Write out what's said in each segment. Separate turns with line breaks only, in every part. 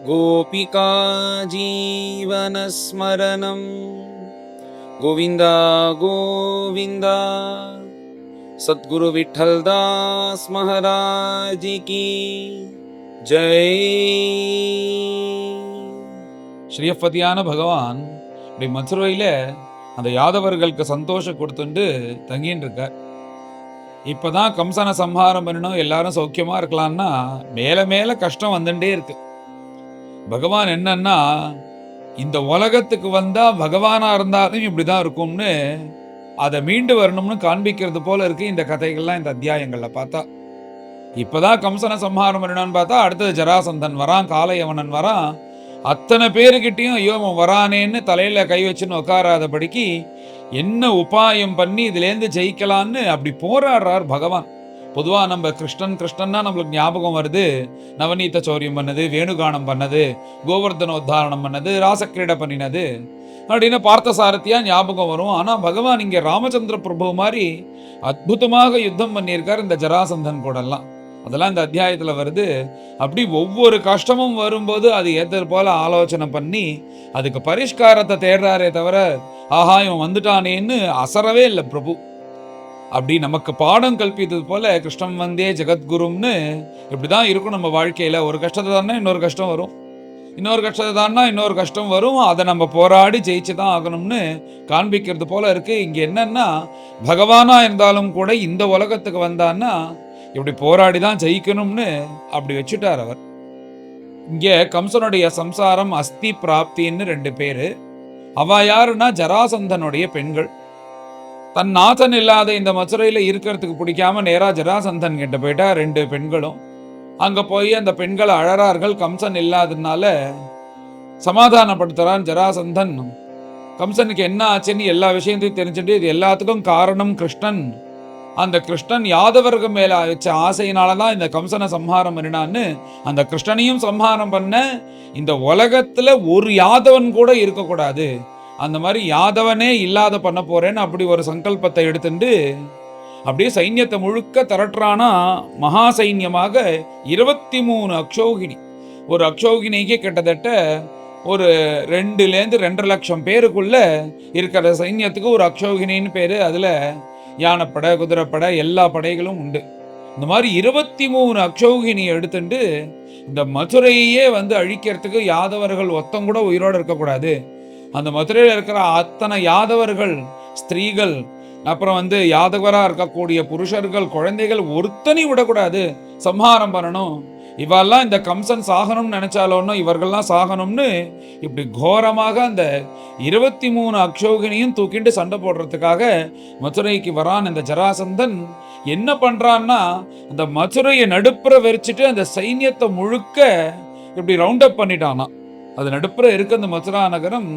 गोपिका जीवनस्मरणं गोविन्द गोविन्द। सद्गुरु विठ्ठलदास महाराज की जय। ஸ்ரீயப்பதியான பகவான் இப்படி மதுரையில அந்த யாதவர்களுக்கு சந்தோஷம் கொடுத்துட்டு தங்கின்னு இருக்கார். இப்பதான் கம்சனை சம்ஹாரம் பண்ணணும், எல்லாரும் சௌக்கியமா இருக்கலாம்னா மேல மேல கஷ்டம் வந்துட்டே இருக்கு. பகவான் என்னன்னா, இந்த உலகத்துக்கு வந்தா பகவானா இருந்தாலும் இப்படிதான் இருக்கும்னு அதை மீண்டு வரணும்னு காண்பிக்கிறது போல இருக்கு இந்த கதைகள்லாம், இந்த அத்தியாயங்கள்ல பார்த்தா. இப்பதான் கம்சனை சம்ஹாரம் பண்ணணும்னு பார்த்தா அடுத்தது ஜராசந்தன் வரான், காளையவனன் வரான். அத்தனை பேருக்கிட்டையும் ஐயோ வரானேன்னு தலையில கை வச்சுன்னு உட்காராதபடிக்கு என்ன உபாயம் பண்ணி இதுலேருந்து ஜெயிக்கலான்னு அப்படி போராடுறார் பகவான். பொதுவாக நம்ம கிருஷ்ணன்னா நம்மளுக்கு ஞாபகம் வருது, நவநீத சௌரியம் பண்ணது, வேணுகானம் பண்ணது, கோவர்தனோத்தாரணம் பண்ணது, ராசக்கிரீடை பண்ணினது அப்படின்னு பார்த்தசாரதியா ஞாபகம் வரும். ஆனால் பகவான் இங்கே ராமச்சந்திர பிரபு மாதிரி அற்புதமாக யுத்தம் பண்ணியிருக்கார் இந்த ஜராசந்தன் கூடலாம். அதெல்லாம் இந்த அத்தியாயத்தில் வருது. அப்படி ஒவ்வொரு கஷ்டமும் வரும்போது அது ஏற்ற போல ஆலோசனை பண்ணி அதுக்கு பரிஷ்காரத்தை தேடுறாரே தவிர ஆஹா இவன் வந்துட்டானேன்னு அசரவே இல்லை பிரபு. அப்படி நமக்கு பாடம் கல்பித்தது போல கிருஷ்ணன் வந்தே ஜெகத்குரும்னு இப்படிதான் இருக்கும் நம்ம வாழ்க்கையில. ஒரு கஷ்டத்தை தானே இன்னொரு கஷ்டம் வரும், இன்னொரு கஷ்டத்தை தானா இன்னொரு கஷ்டம் வரும். அதை நம்ம போராடி ஜெயிச்சுதான் ஆகணும்னு காண்பிக்கிறது போல இருக்கு. இங்க என்னன்னா, பகவானா இருந்தாலும் கூட இந்த உலகத்துக்கு வந்தான்னா இப்படி போராடி தான் ஜெயிக்கணும்னு அப்படி வச்சுட்டார் அவர். இங்க கம்சனுடைய சம்சாரம் அஸ்தி பிராப்தின்னு 2 பேரு. அவ யாருன்னா ஜராசந்தனுடைய பெண்கள். தன் நாதன் இல்லாத இந்த மதுரையில இருக்கிறதுக்கு பிடிக்காம நேரா ஜராசந்தன் கிட்ட போயிட்டா 2 பெண்களும். அங்க போய் அந்த பெண்களை அழறார்கள். கம்சன் இல்லாததுனால சமாதானப்படுத்துறான் ஜராசந்தன். கம்சனுக்கு என்ன ஆச்சுன்னு எல்லா விஷயத்தையும் தெரிஞ்சுட்டு இது எல்லாத்துக்கும் காரணம் கிருஷ்ணன். அந்த கிருஷ்ணன் யாதவர்கள் மேல வச்ச ஆசையினாலதான் இந்த கம்சனை சம்ஹாரம் பண்ணினான்னு, அந்த கிருஷ்ணனையும் சம்ஹாரம் பண்ண இந்த உலகத்துல ஒரு யாதவன் கூட இருக்கக்கூடாது, அந்த மாதிரி யாதவனே இல்லாத பண்ண போறேன்னு அப்படி ஒரு சங்கல்பத்தை எடுத்துட்டு அப்படியே சைன்யத்தை முழுக்க திரட்டுறானா. மகா சைன்யமாக 23 அக்ஷௌகினி. ஒரு அக்ஷௌகினிக்கு கிட்டத்தட்ட ஒரு 2லேருந்து 2.5 லட்சம் பேருக்குள்ள இருக்கிற சைன்யத்துக்கு ஒரு அக்ஷௌகினின்னு பேரு. அதுல யானைப்படை, குதிரைப்படை, எல்லா படைகளும் உண்டு. இந்த மாதிரி 23 அக்ஷௌகினி எடுத்துட்டு இந்த மதுரையே அழிக்கிறதுக்கு யாதவர்கள் ஒத்தம் கூட உயிரோடு இருக்கக்கூடாது. அந்த மதுரையில் இருக்கிற அத்தனை யாதவர்கள், ஸ்திரீகள், அப்புறம் யாதவரா இருக்கக்கூடிய புருஷர்கள், குழந்தைகள் ஒருத்தனி விடக்கூடாது, சம்ஹாரம் பண்ணணும். இவெல்லாம் இந்த கம்சன் சாகணும்னு நினைச்சாலும் இவர்கள்லாம் சாகணும்னு இப்படி கோரமாக அந்த 23 அக்ஷௌகினியும் தூக்கிட்டு சண்டை போடுறதுக்காக மதுரைக்கு வரான் இந்த ஜராசந்தன். என்ன பண்றான்னா, அந்த மதுரையை நடுப்புற வெறிச்சிட்டு அந்த சைன்யத்தை முழுக்க இப்படி ரவுண்ட் அப் பண்ணிட்டானா. அது நடுப்புற இருக்கு அந்த மதுரா நகரம்.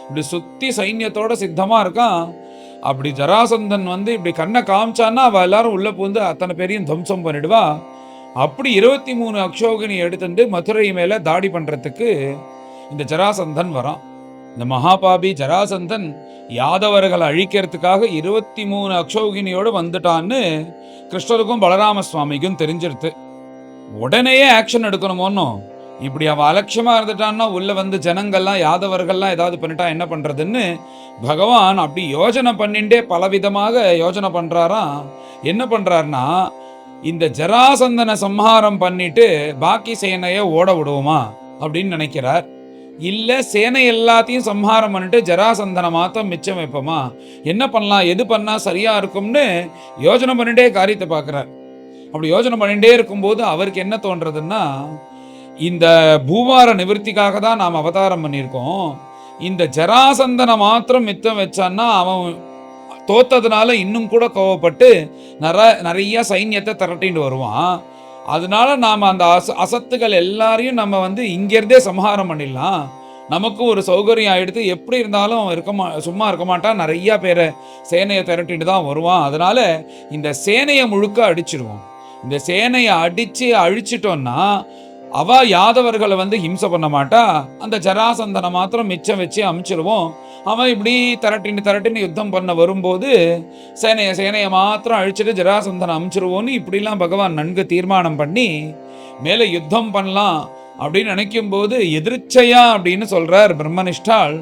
இப்படி சுத்தி சைன்யத்தோட சித்தமா இருக்கான். அப்படி ஜராசந்தன் இப்படி கண்ணை காமிச்சான்னா அவ எல்லாரும் உள்ள பூந்து அத்தனை பேரையும் துவம்சம் பண்ணிடுவா. அப்படி 23 அக்ஷௌகினி எடுத்துட்டு மதுரை மேல தாடி பண்றதுக்கு இந்த ஜராசந்தன் வரான். இந்த மகாபாபி ஜராசந்தன் யாதவர்களை அழிக்கிறதுக்காக 23 அக்ஷௌகினியோடு வந்துட்டான்னு கிருஷ்ணருக்கும் பலராம சுவாமிக்கும் தெரிஞ்சிருது. உடனேயே ஆக்ஷன் எடுக்கணுமோன்னு இப்படி அவ அலட்சியமா இருந்துட்டான்னா உள்ள ஜனங்கள்லாம் யாதவர்கள்லாம் ஏதாவது பண்ணிட்டா என்ன பண்றதுன்னு பகவான் அப்படி யோஜனை பண்ணிண்டே பலவிதமாக யோஜனை பண்றாராம். என்ன பண்றாருன்னா, இந்த ஜராசந்தனை சம்ஹாரம் பண்ணிட்டு பாக்கி சேனையை ஓட விடுவோமா அப்படின்னு நினைக்கிறார். இல்ல சேனை எல்லாத்தையும் சம்ஹாரம் பண்ணிட்டு ஜராசந்தனை மாத்தம் மிச்சம் வைப்போமா, என்ன பண்ணலாம், எது பண்ணா சரியா இருக்கும்னு யோஜனை பண்ணிட்டே காரியத்தை பார்க்கிறார். அப்படி யோஜனை பண்ணிட்டே இருக்கும்போது அவருக்கு என்ன தோன்றதுன்னா, இந்த பூபார நிவர்த்திக்காக தான் நாம் அவதாரம் பண்ணியிருக்கோம். இந்த ஜராசந்தனை மாத்திரம் மித்தம் வச்சான்னா அவன் தோத்ததுனால இன்னும் கூட கோவப்பட்டு நிறைய சைன்யத்தை திரட்டிட்டு வருவான். அதனால நாம் அந்த அசத்துகள் எல்லாரையும் நம்ம இங்கிருந்தே சம்ஹாரம் பண்ணிடலாம். நமக்கும் ஒரு சௌகரியம் ஆயிடுத்து. எப்படி இருந்தாலும் சும்மா இருக்க மாட்டான், நிறைய பேரை சேனையை திரட்டிட்டு தான் வருவான். அதனால இந்த சேனையை முழுக்க அடிச்சிடுவோம். இந்த சேனையை அழிச்சிட்டோம்னா அவ யாதவர்களை ஹிம்சை பண்ண மாட்டா. அந்த ஜராசந்தனை மாத்திரம் மிச்சம் வச்சு அமிச்சிருவோம். அவன் இப்படி திரட்டின்னு யுத்தம் பண்ண வரும்போது சேனையை மாத்திரம் அழிச்சிட்டு ஜராசந்தனை அமிச்சிருவோன்னு இப்படிலாம் பகவான் நன்கு தீர்மானம் பண்ணி மேலே யுத்தம் பண்ணலாம் அப்படின்னு நினைக்கும் போது எதிர்ச்சையா அப்படின்னு சொல்றார் பிரம்மனிஷ்டால்.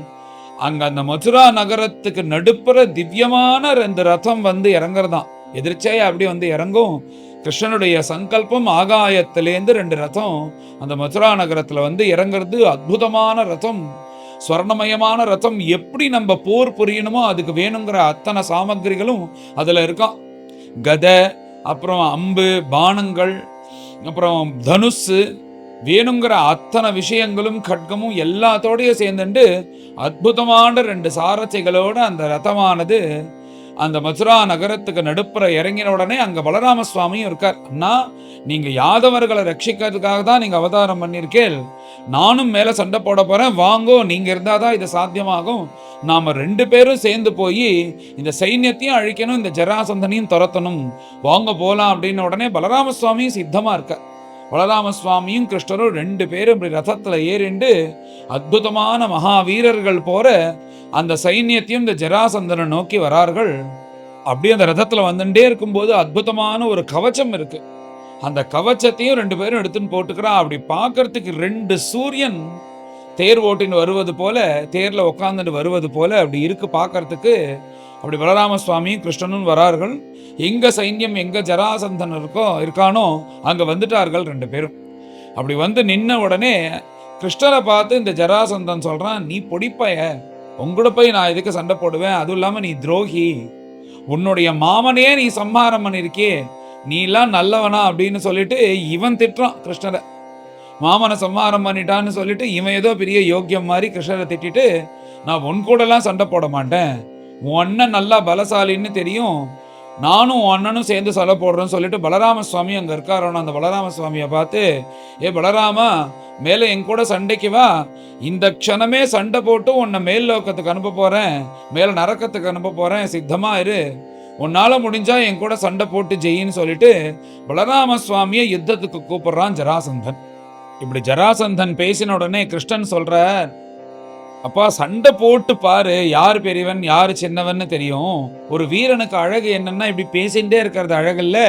அங்க அந்த மதுரா நகரத்துக்கு நடுப்புற திவ்யமான 2 ரதம் வந்து இறங்குறதாம். எதிர்ச்சையா அப்படி வந்து இறங்கும். கிருஷ்ணனுடைய சங்கல்பம் ஆகாயத்திலேருந்து 2 ரதம் அந்த மதுரா நகரத்துல வந்து இறங்குறது. அற்புதமான ரதம், ஸ்வர்ணமயமான ரதம். எப்படி நம்ம போர் புரியணுமோ அதுக்கு வேணுங்கிற அத்தனை சாமகிரிகளும் அதுல இருக்கான். கதை, அப்புறம் அம்பு, பானங்கள், அப்புறம் தனுசு, வேணுங்கிற அத்தனை விஷயங்களும் கட்கமும் எல்லாத்தோடையும் சேர்ந்துட்டு அற்புதமான 2 சாரட்சிகளோட அந்த ரதமானது அந்த மதுரா நகரத்துக்கு நடுப்புற இறங்கின உடனே அங்க பலராம சுவாமியும் இருக்கார். அண்ணா, நீங்க யாதவர்களை ரட்சிக்கிறதுக்காக தான் நீங்க அவதாரம் பண்ணிருக்கேன். நானும் மேல சண்டை போட போறேன், வாங்கோ, நீங்க இருந்தாதான் இது சாத்தியமாகும். நாம 2 பேரும் சேர்ந்து போய் இந்த சைன்யத்தையும் அழிக்கணும், இந்த ஜராசந்தனையும் துரத்தணும், வாங்க போலாம் அப்படின்னு உடனே பலராம சுவாமியும் சித்தமா இருக்கார். பலராம சுவாமியும் கிருஷ்ணரும் 2 பேரும் இப்படி ரதத்துல ஏறிண்டு அற்புதமான மகாவீரர்கள் போற அந்த சைன்யத்தையும் இந்த ஜராசந்தனை நோக்கி வரார்கள். அப்படியே அந்த ரதத்துல வந்துட்டே இருக்கும்போது அற்புதமான ஒரு கவச்சம் இருக்கு. அந்த கவச்சத்தையும் 2 பேரும் எடுத்துன்னு போட்டுக்கிறா. அப்படி பார்க்கறதுக்கு 2 சூரியன் தேர் ஓட்டின்னு வருவது போல, தேர்ல உட்காந்துட்டு வருவது போல அப்படி இருக்கு பார்க்கறதுக்கு. அப்படி பலராம சுவாமியும் கிருஷ்ணனும் வரார்கள். எங்க சைன்யம், எங்க ஜராசந்தன் இருக்கானோ அங்க வந்துட்டார்கள் 2 பேரும். அப்படி வந்து நின்ன உடனே கிருஷ்ணரை பார்த்து இந்த ஜராசந்தன் சொல்றான், நீ பொடிப்பைய, உங்களோட போய் நான் எதுக்கு சண்டை போடுவேன், அதுவும் இல்லாம நீ துரோகி, உன்னுடைய மாமனையே நீ சம்ஹாரம் பண்ணிருக்கே, நீ எல்லாம் நல்லவனா அப்படின்னு சொல்லிட்டு இவன் திட்டுறான் கிருஷ்ணரை. மாமனை சம்ஹாரம் பண்ணிட்டான்னு சொல்லிட்டு இவன் ஏதோ பெரிய யோக்கியம் மாதிரி கிருஷ்ணரை திட்டிட்டு, நான் உன் கூடலாம் சண்டை போட மாட்டேன், உன் அண்ணன் நல்லா பலசாலின்னு தெரியும், நானும் உன் அண்ணனும் சேர்ந்து சண்டை போடுறேன்னு சொல்லிட்டு பலராம சுவாமி அங்கே இருக்காரோன்னு அந்த பலராம சுவாமியை பார்த்து, ஏ பலராமா, மேலே என் கூட சண்டைக்கு வா, இந்த க்ஷணமே சண்டை போட்டு உன்னை மேல் லோக்கத்துக்கு அனுப்ப போறேன், மேல நரக்கத்துக்கு அனுப்ப போறேன், சித்தமா இரு, உன்னால முடிஞ்சா என் கூட சண்டை போட்டு ஜெயின்னு சொல்லிட்டு பலராம சுவாமியை யுத்தத்துக்கு கூப்பிடுறான் ஜராசந்தன். இப்படி ஜராசந்தன் பேசின உடனே கிருஷ்ணன் சொல்ற, அப்பா சண்டை போட்டு பாரு, யார் பெரியவன் யாரு சின்னவன்னு தெரியும். ஒரு வீரனுக்கு அழகு என்னன்னா இப்படி பேசிகிட்டே இருக்கிறது அழகில்ல,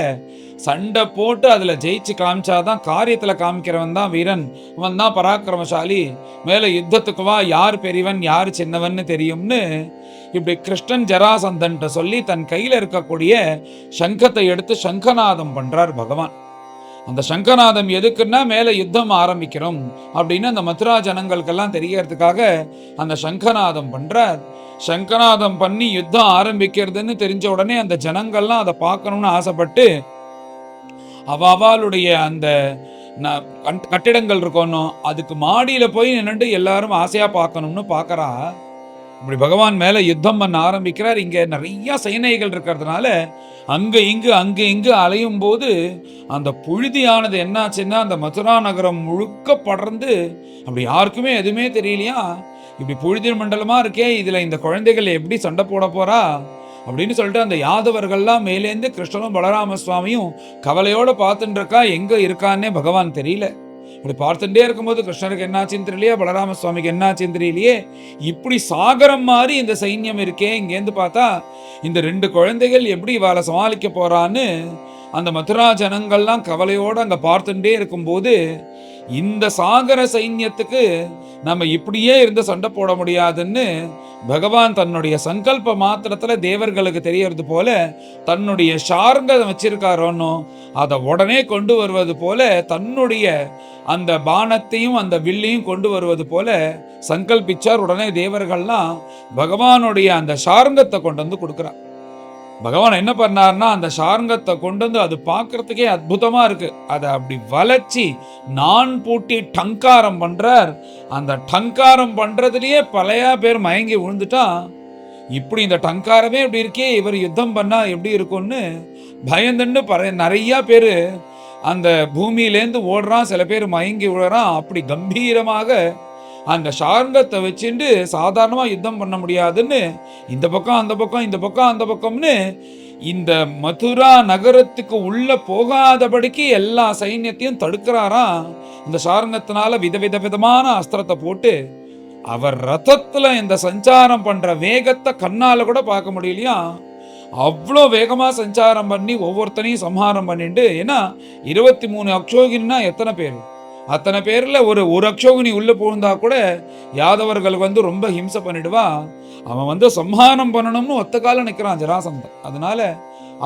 சண்டை போட்டு அதுல ஜெயிச்சு காமிச்சாதான், காரியத்துல காமிக்கிறவன் தான் வீரன், அவன் தான் பராக்கிரமசாலி, மேல யுத்தத்துக்கு வா, யார் பெரியவன் யார் சின்னவன்னு தெரியும்னு இப்படி கிருஷ்ணன் ஜராசந்தன்ட்ட சொல்லி தன் கையில இருக்கக்கூடிய சங்கத்தை எடுத்து சங்கநாதம் பண்றார் பகவான். அந்த சங்கநாதம் எதுக்குன்னா மேல யுத்தம் ஆரம்பிக்கிறோம் அப்படின்னு அந்த மதுரா ஜனங்களுக்கெல்லாம் தெரியறதுக்காக அந்த சங்கநாதம் பண்றார். சங்கநாதம் பண்ணி யுத்தம் ஆரம்பிக்கிறதுன்னு தெரிஞ்ச உடனே அந்த ஜனங்கள்லாம் அதை பார்க்கணும்னு ஆசைப்பட்டு அவளுடைய அந்த கட்டிடங்கள் இருக்கணும் அதுக்கு மாடியில போய் நின்றுட்டு எல்லாரும் ஆசையா பார்க்கணும்னு பார்க்கறா. இப்படி பகவான் மேல யுத்தம் பண்ண ஆரம்பிக்கிறார். இங்க நிறைய சேனைகள் இருக்கிறதுனால அங்க இங்கு அலையும் போது அந்த புழுதியானது என்னாச்சுன்னா அந்த மதுரா நகரம் முழுக்க படர்ந்து அப்படி யாருக்குமே எதுவுமே தெரியலையா, இப்படி புழுதி மண்டலமா இருக்கே, இதுல இந்த குழந்தைகள் எப்படி சண்டை போட போறா அப்படின்னு சொல்லிட்டு அந்த யாதவர்கள்லாம் மேலேந்து கிருஷ்ணனும் பலராம சுவாமியும் கவலையோட பார்த்துட்டு இருக்கா. எங்க இருக்கான்னே பகவான் தெரியல. அப்படி பார்த்துட்டே இருக்கும்போது கிருஷ்ணருக்கு என்னாச்சுன்னு தெரியலையே, பலராம சுவாமிக்கு என்னாச்சுன்னு தெரியலையே, இப்படி சாகரம் மாதிரி இந்த சைன்யம் இருக்கே, இங்கேருந்து பார்த்தா இந்த 2 குழந்தைகள் எப்படி இவாளை சமாளிக்க போறான்னு அந்த மதுரா ஜனங்கள்லாம் கவலையோடு அங்கே பார்த்துட்டே இருக்கும்போது, இந்த சாகர சைன்யத்துக்கு நம்ம இப்படியே இருந்து சண்டை போட முடியாதுன்னு பகவான் தன்னுடைய சங்கல்ப மாத்திரத்துல தேவர்களுக்கு தெரியறது போல தன்னுடைய சார்ந்த வச்சிருக்காரோன்னு அதை உடனே கொண்டு வருவது போல தன்னுடைய அந்த பானத்தையும் அந்த வில்லையும் கொண்டு வருவது போல சங்கல்பிச்சார். உடனே தேவர்கள்லாம் பகவானுடைய அந்த சார்ங்கத்தை கொண்டு வந்து கொடுக்குறார். பகவான் என்ன பண்ணார்னா அந்த சார்ங்கத்தை கொண்டு வந்து அது பார்க்கறதுக்கே அற்புதமா இருக்கு. அதை அப்படி வளைச்சி நான் பூட்டி டங்காரம் பண்றார். அந்த டங்காரம் பண்றதுலயே பழைய பேர் மயங்கி விழுந்துட்டான். இப்படி இந்த டங்காரமே இப்படி இருக்கே, இவர் யுத்தம் பண்ணா எப்படி இருக்கும்னு பயந்துன்னு நிறைய பேர் அந்த பூமியிலேருந்து ஓடுறான், சில பேர் மயங்கி விழுறான். அப்படி கம்பீரமாக அந்த சார்ங்கத்தை வச்சுட்டு சாதாரணமா யுத்தம் பண்ண முடியாதுன்னு இந்த பக்கம் அந்த பக்கம் இந்த பக்கம் அந்த பக்கம்னு இந்த மதுரா நகரத்துக்கு உள்ள போகாதபடிக்கு எல்லா சைன்யத்தையும் தடுக்கிறாராம். இந்த சார்ங்கத்தினால விதவிதமான அஸ்திரத்தை போட்டு அவர் ரதத்துல இந்த சஞ்சாரம் பண்ற வேகத்தை கண்ணால கூட பார்க்க முடியலையா, அவ்வளோ வேகமா சஞ்சாரம் பண்ணி ஒவ்வொருத்தனையும் சம்ஹாரம் பண்ணிட்டு. ஏன்னா 23 அக்ஷோகின்னா எத்தனை பேர், அத்தனை பேர்ல ஒரு ஒரு அக்ஷோகினி உள்ள புகுந்தா கூட யாதவர்கள் ரொம்ப ஹிம்சை பண்ணிடுவா. அவன் சம்ஹாரம் பண்ணணும்னு ஒத்த கால நிக்கிறான் ஜராசந்தன். அதனால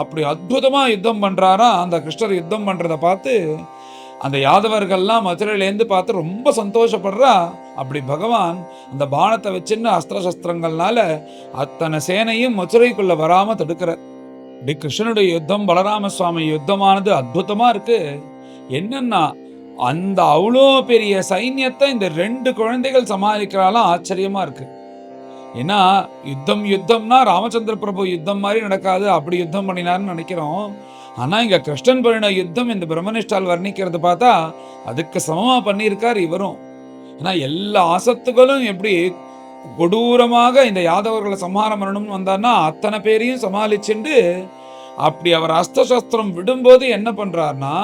அப்படி அற்புதமா யுத்தம் பண்றாரா. அந்த கிருஷ்ணர் யுத்தம் பண்றதை பார்த்து அந்த யாதவர்கள்லாம் மதுரையிலேருந்து பார்த்து ரொம்ப சந்தோஷப்படுறா. அப்படி பகவான் அந்த பானத்தை வச்சுன்னு அஸ்திர சஸ்திரங்கள்னால அத்தனை சேனையும் மதுரைக்குள்ள வராம தடுக்கிறார். இப்படி கிருஷ்ணனுடைய யுத்தம், பலராம சுவாமி யுத்தமானது அற்புதமா இருக்கு. என்னன்னா அந்த அவ்வளோ பெரிய சைன்யத்தை இந்த 2 குழந்தைகள் சமாளிக்கிறாலும் ஆச்சரியமா இருக்கு. ஏன்னா யுத்தம்னா ராமச்சந்திர பிரபு யுத்தம் மாதிரி நடக்காது, அப்படி யுத்தம் பண்ணினார்னு நினைக்கிறோம். ஆனா இங்க கிருஷ்ணன் பண்ணின யுத்தம் இந்த பிரம்மனிஷ்டால் வர்ணிக்கிறது பார்த்தா அதுக்கு சமமா பண்ணியிருக்கார் இவரும். ஏன்னா எல்லா அசத்துகளும் எப்படி கொடூரமாக இந்த யாதவர்களை சம்ஹாரம் பண்ணணும்னு வந்தார்னா அத்தனை பேரையும் சமாளிச்சுண்டு அப்படி அவர் அஸ்திரசஸ்திரம் விடும்போது என்ன பண்றாருன்னா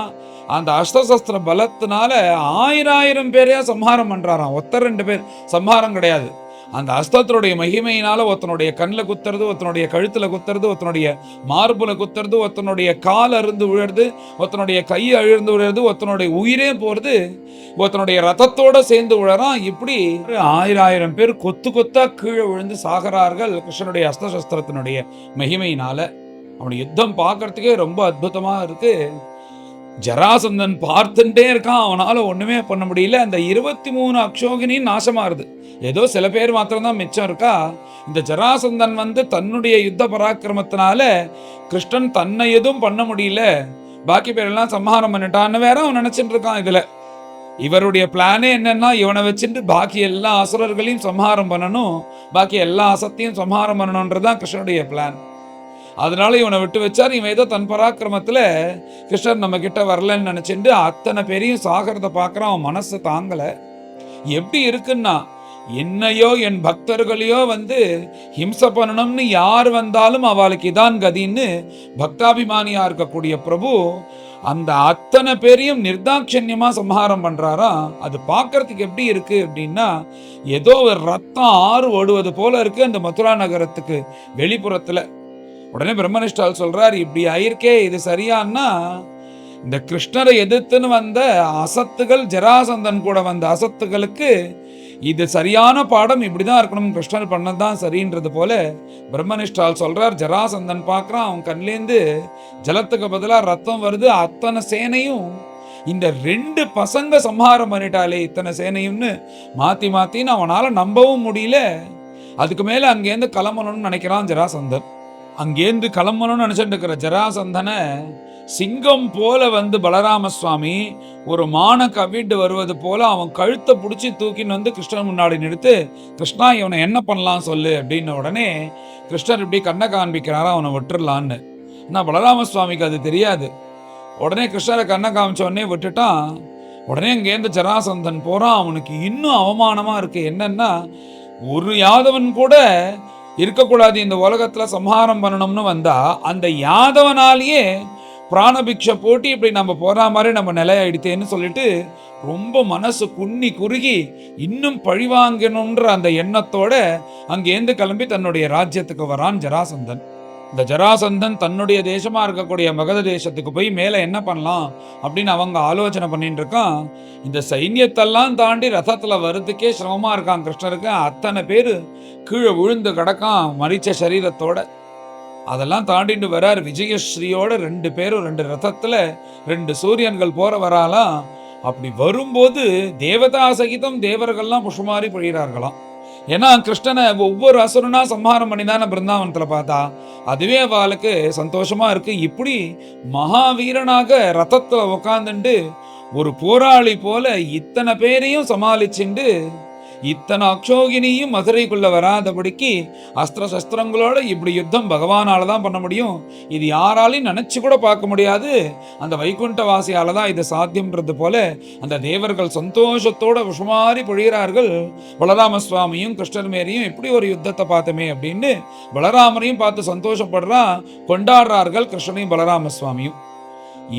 அந்த அஸ்திரசஸ்திர பலத்தினால 1000 பேரையா சம்ஹாரம் பண்றாராம். 1-2 பேர் சம்ஹாரம் கிடையாது. அந்த அஸ்திரத்தினுடைய மகிமையினால ஒருத்தனுடைய கண்ணில் குத்துறது, ஒருத்தனுடைய கழுத்துல குத்துறது, ஒருத்தனுடைய மார்புல குத்துறது, ஒருத்தனுடைய கால் அருந்து விழுறது, ஒருத்தனுடைய கை அழுந்து விழுறது, ஒருத்தனுடைய உயிரே போறது, ஒருத்தனுடைய ரத்தத்தோட சேர்ந்து விழறான். இப்படி 1000 பேர் கொத்து கொத்தா கீழே விழுந்து சாகிறார்கள் கிருஷ்ணனுடைய அஸ்திரசஸ்திரத்தினுடைய மகிமையினால. அவனுடைய யுத்தம் பார்க்கறதுக்கே ரொம்ப அற்புதமா இருக்கு. ஜராசந்தன் பார்த்துட்டே இருக்கான், அவனால ஒண்ணுமே பண்ண முடியல. அந்த 23 அக்ஷோகினியும் நாசமாறுது. ஏதோ சில பேர் மாத்திரம்தான் மிச்சம் இருக்கா. இந்த ஜராசந்தன் தன்னுடைய யுத்த பராக்கிரமத்தினால கிருஷ்ணன் தன்னை எதுவும் பண்ண முடியல, பாக்கி பேரெல்லாம் சம்ஹாரம் பண்ணிட்டான்னு வேற அவன் நினைச்சிட்டு இருக்கான். இதுல இவருடைய பிளானே என்னன்னா இவனை வச்சுட்டு பாக்கி எல்லா அசுரர்களையும் சம்ஹாரம் பண்ணணும், பாக்கி எல்லா அசத்தையும் சம்ஹாரம் பண்ணணும்ன்றதுதான் கிருஷ்ணனுடைய பிளான். அதனால இவனை விட்டு வச்சார். இவன் ஏதோ தன் பராக்கிரமத்துல கிருஷ்ணர் நம்ம கிட்ட வரலன்னு நினைச்சிட்டு அத்தனை பேரையும் சாகிறத பார்க்கறான். அவன் மனசு தாங்கல. எப்படி இருக்குன்னா என்னையோ என் பக்தர்களையோ ஹிம்சை பண்ணணும்னு யார் வந்தாலும் அவளுக்கு இதான் கதின்னு பக்தாபிமானியா இருக்கக்கூடிய பிரபு அந்த அத்தனை பேரையும் நிர்தாட்சண்யமா சம்ஹாரம் பண்றாரா. அது பார்க்கறதுக்கு எப்படி இருக்கு அப்படின்னா ஏதோ ஒரு ரத்தம் ஆறு ஓடுவது போல இருக்கு அந்த மதுரா நகரத்துக்கு வெளிப்புறத்துல. உடனே பிரம்மனிஷ்டால் சொல்றார், இப்படி ஆயிருக்கே, இது சரியான்னா இந்த கிருஷ்ணரை எதிர்த்துன்னு வந்த அசத்துகள், ஜராசந்தன் கூட வந்த அசத்துகளுக்கு இது சரியான பாடம், இப்படிதான் இருக்கணும், கிருஷ்ணர் பண்ணதான் சரின்றது போல பிரம்மனிஷ்டால் சொல்றார். ஜராசந்தன் பார்க்கறான், அவன் கண்லேருந்து ஜலத்துக்கு பதிலா ரத்தம் வருது. அத்தனை சேனையும் இந்த 2 பசங்க சம்ஹாரம் பண்ணிட்டாலே இத்தனை சேனையும்னு மாத்தி மாத்தின்னு அவனால நம்பவும் முடியல. அதுக்கு மேல அங்கேருந்து கிளம்பணும்னு நினைக்கிறான் ஜராசந்தன். அங்கேருந்து கிளம்பணும்னு நினைச்சிட்டு இருக்கிற ஜராசந்தனை சிங்கம் போல பலராம சுவாமி ஒரு மான கவிட்டு வருவது போல அவன் கழுத்தை பிடிச்சி தூக்கின்னு கிருஷ்ணன் முன்னாடி நிறுத்து, கிருஷ்ணா இவனை என்ன பண்ணலாம் சொல்லு அப்படின்னு. உடனே கிருஷ்ணர் இப்படி கண்ணை காண்பிக்கிறாரா அவனை விட்டுடலான்னு. ஆனால் பலராம சுவாமிக்கு அது தெரியாது. உடனே கிருஷ்ணரை கண்ணை காமிச்ச உடனே விட்டுட்டான். உடனே அங்கேருந்து ஜராசந்தன் போறான். அவனுக்கு இன்னும் அவமானமா இருக்கு. என்னன்னா ஒரு யாதவன் கூட இருக்கக்கூடாது இந்த உலகத்துல, சம்ஹாரம் பண்ணணும்னு வந்தா அந்த யாதவனாலேயே பிராணபிக்ஷை போட்டி இப்படி நம்ம போற மாதிரி நம்ம நிலையாயிடுத்தேன்னு சொல்லிட்டு ரொம்ப மனசு குன்னி குறுகி இன்னும் பழிவாங்கணுன்ற அந்த எண்ணத்தோட அங்கேருந்து கிளம்பி தன்னுடைய ராஜ்யத்துக்கு வரான் ஜராசந்தன். இந்த ஜராசந்தன் தன்னுடைய தேசமா இருக்கக்கூடிய மகத தேசத்துக்கு போய் மேல என்ன பண்ணலாம் அப்படின்னு அவங்க ஆலோசனை பண்ணிட்டு இருக்கான். இந்த சைன்யத்தெல்லாம் தாண்டி ரதத்துல வர்றதுக்கே சிரமமா இருக்கான் கிருஷ்ணருக்கு. அத்தனை பேரு கீழே விழுந்து கிடக்கான் மரிச்ச சரீரத்தோட. அதெல்லாம் தாண்டிட்டு வரார் விஜயஸ்ரீயோட 2 பேரும் 2 ரதத்துல 2 சூரியன்கள் போற வராலாம். அப்படி வரும்போது தேவதா சகிதம் தேவர்கள்லாம் புஷ்மாரி பொழிகிறார்களாம். ஏன்னா கிருஷ்ணனை ஒவ்வொரு அசுரனா சம்ஹாரம் பண்ணிதான பிருந்தாவனத்துல பார்த்தா அதுவே அவளுக்கு சந்தோஷமா இருக்கு. இப்படி மகாவீரனாக ரதத்துல உக்காந்துண்டு ஒரு போராளி போல இத்தனை பேரையும் சமாளிச்சுண்டு இத்தனை அக்ஷோகினியும் மதுரைக்குள்ள வராதபடிக்கு அஸ்திர சஸ்திரங்களோட இப்படி யுத்தம் பகவானால தான் பண்ண முடியும். இது யாராலையும் நினைச்சு கூட பார்க்க முடியாது. அந்த வைகுண்ட வாசியால தான் இது சாத்தியம்ன்றது போல அந்த தேவர்கள் சந்தோஷத்தோட விஷமாரி பொழிகிறார்கள். பலராம சுவாமியும் கிருஷ்ணர் மேரியும் இப்படி ஒரு யுத்தத்தை பார்த்தமே அப்படின்னு பலராமரையும் பார்த்து சந்தோஷப்படுறான், கொண்டாடுறார்கள் கிருஷ்ணனையும் பலராம சுவாமியும்.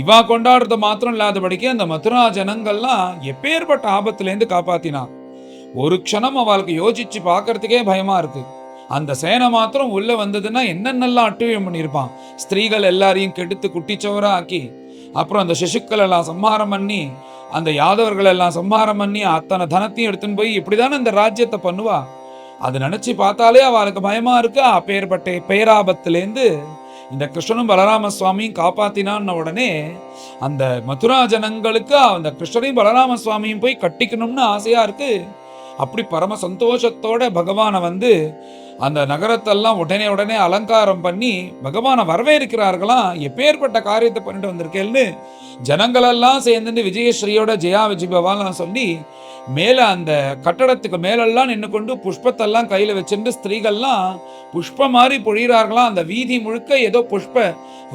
இவா கொண்டாடுறது மாத்திரம் இல்லாதபடிக்கு அந்த மதுரா ஜனங்கள்லாம் எப்பேற்பட்ட ஆபத்திலேருந்து காப்பாத்தினான். ஒரு க்ஷணம் அவளுக்கு யோசிச்சு பார்க்கறதுக்கே பயமா இருக்கு. அந்த சேனை மாத்திரம் உள்ள வந்ததுன்னா என்னென்னலாம் அட்டுவியம் பண்ணியிருப்பான். ஸ்திரீகள் எல்லாரையும் கெடுத்து குட்டிச்சவரா ஆக்கி, அப்புறம் அந்த சிசுக்கள் எல்லாம் சம்ஹாரம் பண்ணி அந்த யாதவர்கள் எல்லாம் சம்ஹாரம் பண்ணி அத்தனை தனத்தையும் எடுத்துன்னு போய் இப்படிதானே இந்த ராஜ்யத்தை பண்ணுவா. அது நினைச்சு பார்த்தாலே அவளுக்கு பயமா இருக்கு. அப்பேற்பட்ட பேராபத்திலேருந்து இந்த கிருஷ்ணனும் பலராம சுவாமியும் காப்பாத்தினான்னு உடனே அந்த மதுரா ஜனங்களுக்கு அந்த கிருஷ்ணனையும் பலராம சுவாமியும் போய் கட்டிக்கணும்னு ஆசையா இருக்கு. அப்படி பரம சந்தோஷத்தோட பகவானை வந்து அந்த நகரத்தெல்லாம் உடனே அலங்காரம் பண்ணி பகவானை வரவேற்கிறார்களாம். எப்பேற்பட்ட காரியத்தை பண்ணிட்டு வந்திருக்கேன்னு ஜனங்களெல்லாம் சேர்ந்துட்டு விஜயஸ்ரீயோட ஜெயா விஜயபவாலாம் சொல்லி மேலே அந்த கட்டடத்துக்கு மேலெல்லாம் நின்று கொண்டு புஷ்பத்தெல்லாம் கையில் வச்சுட்டு ஸ்திரீகள்லாம் புஷ்ப மாதிரி பொழிகிறார்களாம். அந்த வீதி முழுக்க ஏதோ புஷ்ப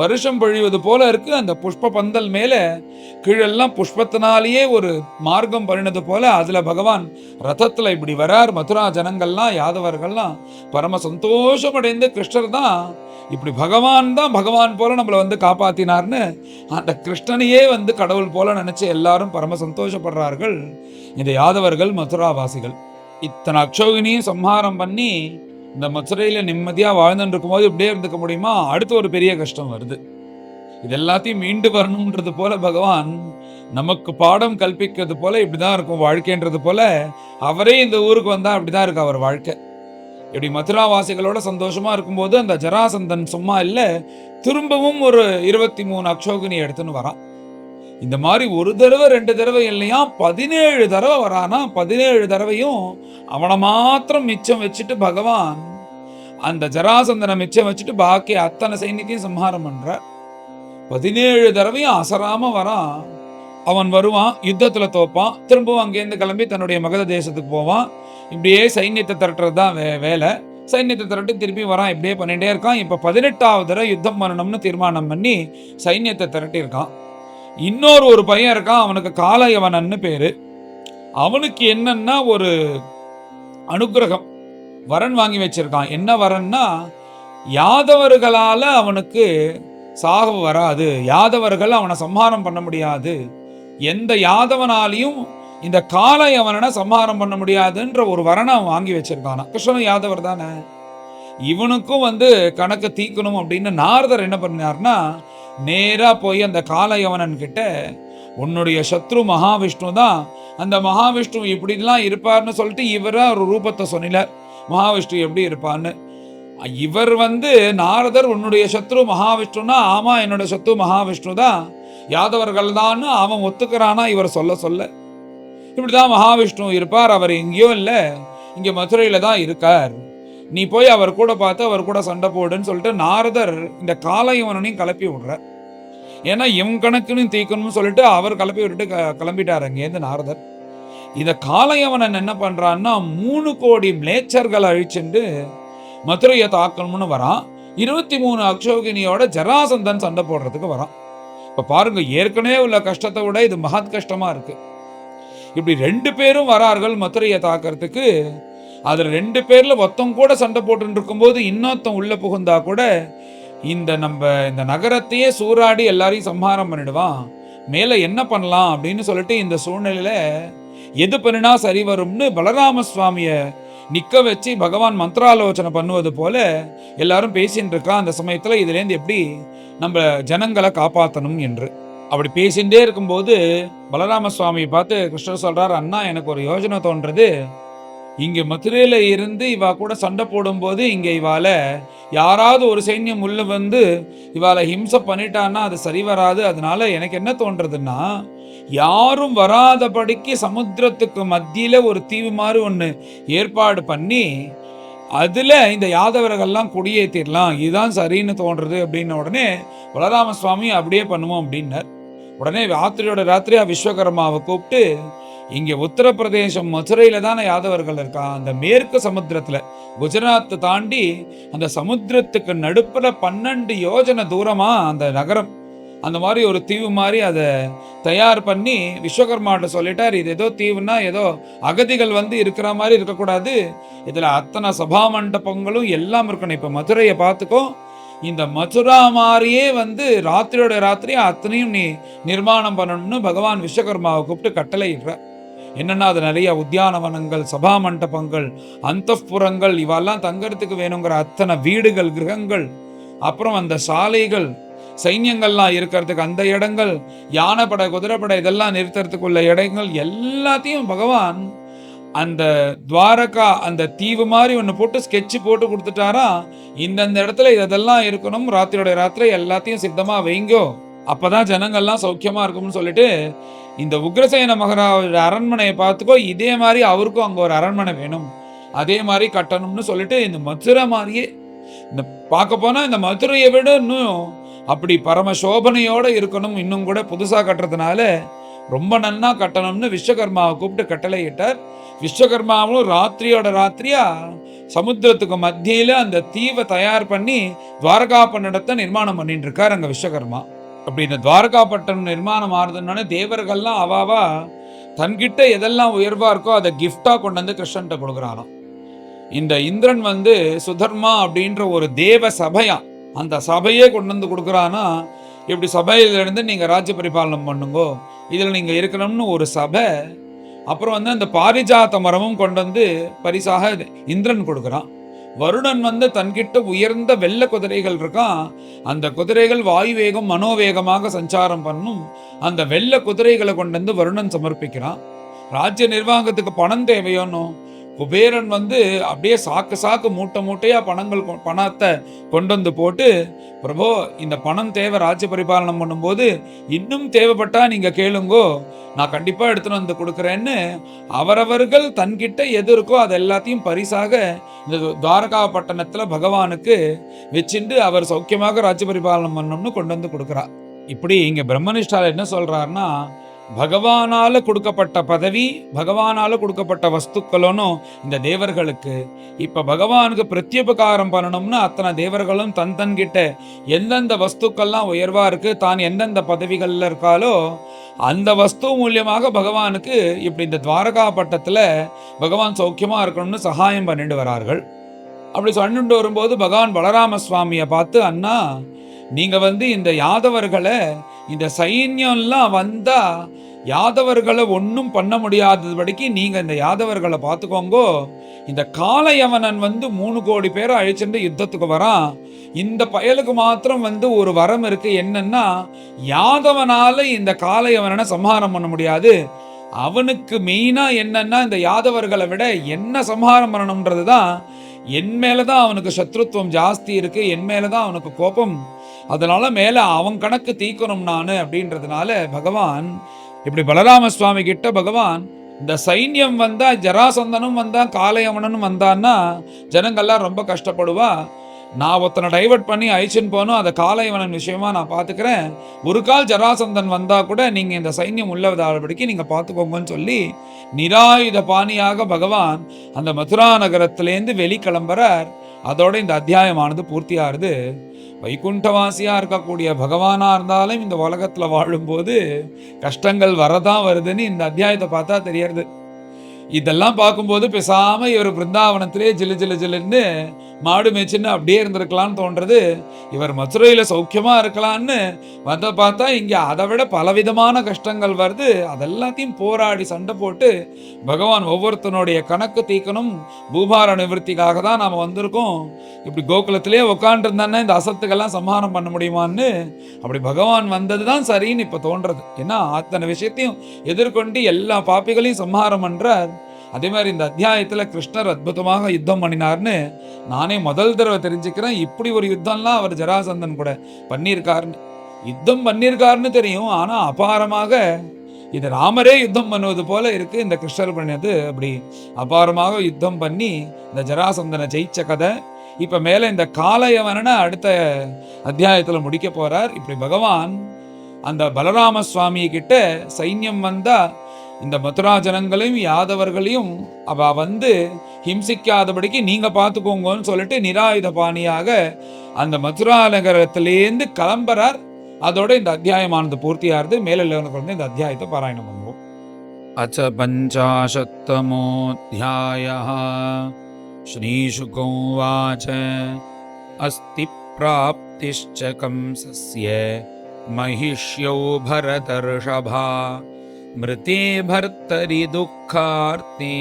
வருஷம் பொழிவது போல இருக்கு. அந்த புஷ்ப பந்தல் மேலே கீழெல்லாம் புஷ்பத்தினாலேயே ஒரு மார்க்கம் பண்ணினது போல அதுல பகவான் ரதத்துல இப்படி வரார். மதுரா ஜனங்கள்லாம் யாதவர்கள்லாம் பரம சந்தோஷமடைந்து கிருஷ்ணர் தான் இப்படி பகவான் போல நம்மளை வந்து காப்பாத்தினார்னு அந்த கிருஷ்ணனையே வந்து கடவுள் போல நினைச்சு எல்லாரும் பரம சந்தோஷப்படுறார்கள் இந்த யாதவர்கள் மதுராவாசிகள். இத்தனை அக்ஷோகினியும் சம்ஹாரம் பண்ணி இந்த மதுரையில நிம்மதியா வாழ்ந்துட்டு இருக்கும்போது இப்படியே இருந்துக்க முடியுமா? அடுத்து ஒரு பெரிய கஷ்டம் வருது. இது எல்லாத்தையும் மீண்டு வரணும்ன்றது போல பகவான் நமக்கு பாடம் கல்பிக்கிறது போல இப்படிதான் இருக்கும் வாழ்க்கைன்றது போல அவரே இந்த ஊருக்கு வந்தா அப்படிதான் இருக்கு அவர் வாழ்க்கை. இப்படி மதுராவாசிகளோட சந்தோஷமா இருக்கும்போது அந்த ஜராசந்தன் சும்மா இல்ல, திரும்பவும் ஒரு 23 அக்ஷோகினி எடுத்துன்னு வரான். இந்த மாதிரி ஒரு தடவை 2 தடவை இல்லையா 17 தடவை வரானா. 17 தடவையும் அவனை மாத்திரம் மிச்சம் வச்சுட்டு பகவான் அந்த ஜராசந்தனை மிச்சம் வச்சுட்டு பாக்கி அத்தனை சைன்யத்தையும் சம்ஹாரம் பண்ற. 17 தடவையும் அசராம வரான். அவன் வருவான், யுத்தத்துல தோப்பான், திரும்பவும் அங்கேருந்து கிளம்பி தன்னுடைய மகத தேசத்துக்கு போவான். இப்படியே சைன்யத்தை திரட்டுறது தான் வேலை. சைன்யத்தை திரட்டி திருப்பி வரான். இப்படியே பண்ணிட்டே இருக்கான். இப்ப 18வது தடவை யுத்தம் பண்ணணும்னு தீர்மானம் பண்ணி சைன்யத்தை திரட்டி இருக்கான். இன்னொரு ஒரு பையன் இருக்கான், அவனுக்கு காலயவனன்னு பேரு. அவனுக்கு என்னன்னா ஒரு அனுகிரகம் வரன் வாங்கி வச்சிருக்கான். என்ன வரன்னா, யாதவர்களால அவனுக்கு சாவு வராது, யாதவர்கள் அவனை சம்ஹாரம் பண்ண முடியாது, எந்த யாதவனாலையும் இந்த காலயவனை சம்ஹாரம் பண்ண முடியாதுன்ற ஒரு வரனை அவன் வாங்கி வச்சிருக்கானா. கிருஷ்ணன் யாதவர் தானே, இவனுக்கும் வந்து கணக்கு தீக்கணும் அப்படின்னு நாரதர் என்ன பண்ணார்னா, நேரா போய் அந்த காலயவனன் கிட்ட உன்னுடைய சத்ரு மகாவிஷ்ணு தான், அந்த மகாவிஷ்ணு இப்படிலாம் இருப்பார்னு சொல்லிட்டு இவரா ஒரு ரூபத்தை சொன்னார். மகாவிஷ்ணு எப்படி இருப்பான்னு இவர் வந்து நாரதர் உன்னுடைய சத்ரு மகாவிஷ்ணுனா, ஆமா என்னோட சத்ரு மகாவிஷ்ணு தான், யாதவர்கள் தான் அவன் ஒத்துக்கிறானா இவர் சொல்ல இப்படிதான் மகாவிஷ்ணு இருப்பார், அவர் எங்கேயோ இல்லை இங்க மதுரையில தான் இருக்கார், நீ போய் அவர் கூட பார்த்து அவர் கூட சண்டை போடுன்னு சொல்லிட்டு நாரதர் இந்த காலயவனையும் கிளப்பி விடுற. ஏன்னா இவன் கணக்குன்னு தீக்கணும்னு சொல்லிட்டு அவர் கிளப்பி விட்டுட்டு கிளம்பிட்டார் அங்கேருந்து நாரதர். இந்த காலயவனன் என்ன பண்றான்னா 3 கோடி மிளேச்சர்கள் அழிச்சுண்டு மதுரையை தாக்கணும்னு வரான். 23 அக்ஷோகினியோட ஜராசந்தன் சண்டை போடுறதுக்கு வரான். இப்ப பாருங்க, ஏற்கனவே உள்ள கஷ்டத்தை விட இது மகத் கஷ்டமா இருக்கு. இப்படி 2 பேரும் வரார்கள் மதுரையை தாக்கிறதுக்கு. அதுல 2 பேர்ல ஒருத்தம் கூட சண்டை போட்டு இருக்கும்போது இன்னொருத்தம் உள்ள புகுந்தா கூட இந்த நகரத்தையே சூறாடி எல்லாரையும் சம்ஹாரம் பண்ணிடுவான். மேல என்ன பண்ணலாம் அப்படின்னு சொல்லிட்டு இந்த சூழ்நிலையில எது பண்ணினா சரி வரும்னு பலராம சுவாமிய நிக்க வச்சு பகவான் மந்திராலோசனை பண்ணுவது போல எல்லாரும் பேசிட்டு இருக்கா. அந்த சமயத்துல இதுல இருந்து எப்படி நம்ம ஜனங்களை காப்பாற்றணும் என்று அப்படி பேசிகிட்டே இருக்கும்போது பலராம சுவாமியை பார்த்து கிருஷ்ணர் சொல்றார், அண்ணா எனக்கு ஒரு யோசனை தோன்றது, இங்க மதுரையில இருந்து இவா கூட சண்டை போடும்போது இங்க இவால யாராவது ஒரு சைன்யம் உள்ள வந்து இவால ஹிம்சை பண்ணிட்டான்னா அது சரி வராது. அதனால எனக்கு என்ன தோன்றதுன்னா, யாரும் வராதபடிக்கு சமுத்திரத்துக்கு மத்தியில ஒரு தீவு மாதிரி ஒண்ணு ஏற்பாடு பண்ணி அதுல இந்த யாதவர்கள்லாம் குடியேற்றிடலாம், இதுதான் சரின்னு தோன்றது அப்படின்ன உடனே பலராம சுவாமி அப்படியே பண்ணுவோம் அப்படின்னார். உடனே ராத்திரியா விஸ்வகர்மாவை கூப்பிட்டு, இங்க உத்தரப்பிரதேசம் மதுரையில தானே யாதவர்கள் இருக்கா, அந்த மேற்கு சமுத்திரத்துல குஜராத்தை தாண்டி அந்த சமுத்திரத்துக்கு நடுப்புல 12 யோஜனை தூரமா அந்த நகரம், அந்த மாதிரி ஒரு தீவு மாதிரி அதை தயார் பண்ணி விஸ்வகர்மாட்ட சொல்லிட்டார். இது ஏதோ தீவுனா ஏதோ அகதிகள் வந்து இருக்கிற மாதிரி இருக்கக்கூடாது, இதுல அத்தனை சபா மண்டபங்களும் எல்லாம் இருக்கணும். இப்ப மதுரையை பார்த்துக்கோ, இந்த மதுரா மாதிரியே வந்து ராத்திரியோட ராத்திரி அத்தனையும் நீ நிர்மாணம் பண்ணணும்னு பகவான் விஸ்வகர்மாவை கூப்பிட்டு கட்டளை இடுற. என்னன்னா அது நிறைய உத்தியானவனங்கள், சபா மண்டபங்கள், அந்தப்புறங்கள், இவெல்லாம் தங்கறதுக்கு வேணுங்கிற அத்தனை வீடுகள், கிரகங்கள், அப்புறம் அந்த சாலைகள் சைன்யங்கள்லாம் இருக்கிறதுக்கு அந்த இடங்கள், யானைப்படை குதிரைப்படை இதெல்லாம் நிறுத்துறதுக்குள்ள இடங்கள் எல்லாத்தையும் பகவான் அந்த துவாரகா அந்த தீவு மாதிரி ஒன்று போட்டு ஸ்கெட்சு போட்டு கொடுத்துட்டாரா. இந்தந்த இடத்துல இதெல்லாம் இருக்கணும், ராத்திரியோட ராத்திரி எல்லாத்தையும் சித்தமா வைங்கோ, அப்பதான் ஜனங்கள்லாம் சௌக்கியமா இருக்கும்னு சொல்லிட்டு இந்த உக்ரசேன மகாராஜோட அரண்மனையை பார்த்துக்கோ, இதே மாதிரி அவருக்கும் அங்க ஒரு அரண்மனை வேணும், அதே மாதிரி கட்டணும்னு சொல்லிட்டு இந்த மதுரை மாதிரியே இந்த பார்க்க போனா இந்த மதுரையை விட இன்னும் அப்படி பரம சோபனையோட இருக்கணும், இன்னும் கூட புதுசா கட்டுறதுனால ரொம்ப நன்னா கட்டணும்னு விஸ்வகர்மாவை கூப்பிட்டு கட்டளையிட்டார். விஸ்வகர்மாவும் ராத்திரியோட ராத்திரியா சமுத்திரத்துக்கு மத்தியில அந்த தீவை தயார் பண்ணி துவாரகாப்பட்டினத்தை நிர்மாணம் பண்ணிட்டு இருக்கார் அங்க விஸ்வகர்மா. அப்படி இந்த துவாரகாப்பட்டினம் நிர்மாணம் ஆறுதுன்னு தேவர்கள்லாம் அவாவா தன்கிட்ட எதெல்லாம் உயர்வா இருக்கோ அதை கிஃப்டா கொண்டு வந்து கிருஷ்ணன்ட்ட கொடுக்குறாராம். இந்த இந்திரன் சுதர்மா அப்படின்ற ஒரு தேவ சபையா, அந்த சபையே கொண்டு வந்து கொடுக்குறானா. இப்படி சபையிலிருந்து நீங்க ராஜ்ய பரிபாலனம் பண்ணுங்கோ, இதுல நீங்க இருக்கணும்னு ஒரு சபை. அப்புறம் அந்த பாரிஜாத்த மரமும் கொண்டு வந்து பரிசாக இந்திரன் கொடுக்குறான். வருணன் தன்கிட்ட உயர்ந்த வெள்ள குதிரைகள் இருக்கான், அந்த குதிரைகள் வாயு வேகம் மனோவேகமாக சஞ்சாரம் பண்ணும், அந்த வெள்ள குதிரைகளை கொண்டு வந்து வருணன் சமர்ப்பிக்கிறான். ராஜ்ய நிர்வாகத்துக்கு பணம் தேவையோன்னு குபேரன் அப்படியே சாக்கு மூட்டை மூட்டையா பணத்தை கொண்டு வந்து போட்டு, பிரபோ இந்த பணம் தேவை ராஜ்ய பரிபாலனம் பண்ணும்போது, இன்னும் தேவைப்பட்டா நீங்க கேளுங்கோ, நான் கண்டிப்பா எடுத்துன்னு வந்து கொடுக்குறேன்னு அவரவர்கள் தன்கிட்ட எது இருக்கோ அது எல்லாத்தையும் பரிசாக இந்த துவாரகாப்பட்டினத்துல பகவானுக்கு வச்சுட்டு அவர் சௌக்கியமாக ராஜ்ய பரிபாலனம் பண்ணணும்னு கொண்டு வந்து கொடுக்குறா. இப்படி இங்க பிரம்மனிஷ்டால என்ன சொல்றாருன்னா, பகவானால கொடுக்கப்பட்ட பதவி, பகவானால கொடுக்கப்பட்ட வஸ்துக்களும் இந்த தேவர்களுக்கு. இப்ப பகவானுக்கு பிரத்யுபகாரம் பண்ணணும்னு அத்தனை தேவர்களும் தன்கிட்ட எந்தெந்த வஸ்துக்கள்லாம் உயர்வா இருக்கு, தான் எந்தெந்த பதவிகள்ல இருக்காலோ அந்த வஸ்து மூலியமாக பகவானுக்கு இப்படி இந்த துவாரகாப்பட்டத்துல பகவான் சௌக்கியமா இருக்கணும்னு சகாயம் பண்ணிட்டு வரார்கள். அப்படி சொல்லிட்டு வரும்போது பகவான் பலராம சுவாமியை பார்த்து, அண்ணா நீங்க இந்த யாதவர்களை, இந்த சைன்யம்லாம் வந்தா யாதவர்களை ஒன்றும் பண்ண முடியாதபடிக்கு நீங்க இந்த யாதவர்களை பார்த்துக்கோங்கோ. இந்த காளையவனன் 3 கோடி பேரை அழிச்சுட்டு யுத்தத்துக்கு வரான். இந்த பயலுக்கு மாத்திரம் ஒரு வரம் இருக்கு, என்னன்னா யாதவனால இந்த காளையவனனை சம்ஹாரம் பண்ண முடியாது. அவனுக்கு மெயினா என்னன்னா இந்த யாதவர்களை விட என்ன சம்ஹாரம் பண்ணணும்ன்றதுதான், என் மேலதான் அவனுக்கு சத்ருத்துவம் ஜாஸ்தி இருக்கு, என் மேலதான் அவனுக்கு கோபம், அதனால மேல அவன் கணக்கு தீக்கணும் நானு அப்படின்றதுனால பகவான் இப்படி பலராம சுவாமி கிட்ட பகவான் இந்த சைன்யம் வந்தா, ஜராசந்தனும் வந்தா, காளையவனும் வந்தான்னா ஜனங்கள்லாம் ரொம்ப கஷ்டப்படுவா, நான் ஒருத்தனை டைவர்ட் பண்ணி அழிச்சுன்னு போனோம், அதை காளையவனன் விஷயமா நான் பார்த்துக்கிறேன், ஒரு கால் ஜராசந்தன் வந்தா கூட நீங்க இந்த சைன்யம் உள்ளவதாபடிக்கு நீங்க பார்த்துக்கோங்கன்னு சொல்லி நிராயுத பாணியாக பகவான் அந்த மதுரா நகரத்திலேருந்து வெளிக்கிளம்புறார். அதோட இந்த அத்தியாயமானது பூர்த்தியாகுது. வைகுண்டவாசியா இருக்கக்கூடிய பகவானா இருந்தாலும் இந்த உலகத்துல வாழும்போது கஷ்டங்கள் வரதான் வருதுன்னு இந்த அத்தியாயத்தை பார்த்தா தெரியறது. இதெல்லாம் பார்க்கும்போது பேசாம இவர் பிருந்தாவனத்திலே ஜிலு ஜிலு ஜிலுன்னு மாடு மேய்ச்சின்னு அப்படியே இருந்திருக்கலான்னு தோன்றது. இவர் மதுரையில சௌக்கியமா இருக்கலான்னு பார்த்தா இங்க அதை விட பலவிதமான கஷ்டங்கள் வருது. அதெல்லாத்தையும் போராடி சண்டை போட்டு பகவான் ஒவ்வொருத்தனுடைய கணக்கு தீக்கணும், பூபார நிவர்த்திக்காக தான் நாம வந்திருக்கோம். இப்படி கோகுலத்திலே உட்காந்துருந்தானே இந்த அசத்துக்கெல்லாம் சம்ஹாரம் பண்ண முடியுமான்னு அப்படி பகவான் வந்தது தான் சரின்னு இப்ப தோன்றது. ஏன்னா அத்தனை விஷயத்தையும் எதிர்கொண்டு எல்லா பாப்பிகளையும் சம்ஹாரம் பண்றார். அதே மாதிரி இந்த அத்தியாயத்துல கிருஷ்ணர் அற்புதமாக யுத்தம் பண்ணினார்னு நானே முதல் தடவை தெரிஞ்சுக்கிறேன். இப்படி ஒரு யுத்தம்லாம் அவர் ஜராசந்தன் கூட பண்ணியிருக்காருன்னு, யுத்தம் பண்ணியிருக்காருன்னு தெரியும், ஆனா அபாரமாக இது ராமரே யுத்தம் பண்ணுவது போல இருக்கு இந்த கிருஷ்ணர் பண்ணது. அப்படி அபாரமாக யுத்தம் பண்ணி இந்த ஜராசந்தனை ஜெயிச்ச கதை. இப்ப மேல இந்த காளையவனை அடுத்த அத்தியாயத்துல முடிக்க போறார். இப்படி பகவான் அந்த பலராம சுவாமி கிட்ட சைன்யம் வந்தா இந்த மதுரா ஜனங்களையும் யாதவர்களையும் அவ ஹிம்சிக்காதபடிக்கு நீங்க பார்த்துக்கோங்கன்னு சொல்லிட்டு நிராயுத பாணியாக அந்த மதுரா நகரத்திலேருந்து கிளம்புறார். அதோட இந்த அத்தியாயமானது பூர்த்தியாகிறது. மேல இந்த அத்தியாயத்தை பாராயணம் பண்ணுவோம். அச்ச பஞ்சாசத்தமோऽध्यायः ஸ்ரீசுகோவாச அஸ்தி பிராப்திஷ்ச கம்சஸ்ய महिष्यौ भरतर्षभा मृते भर्तरि दुःखार्ते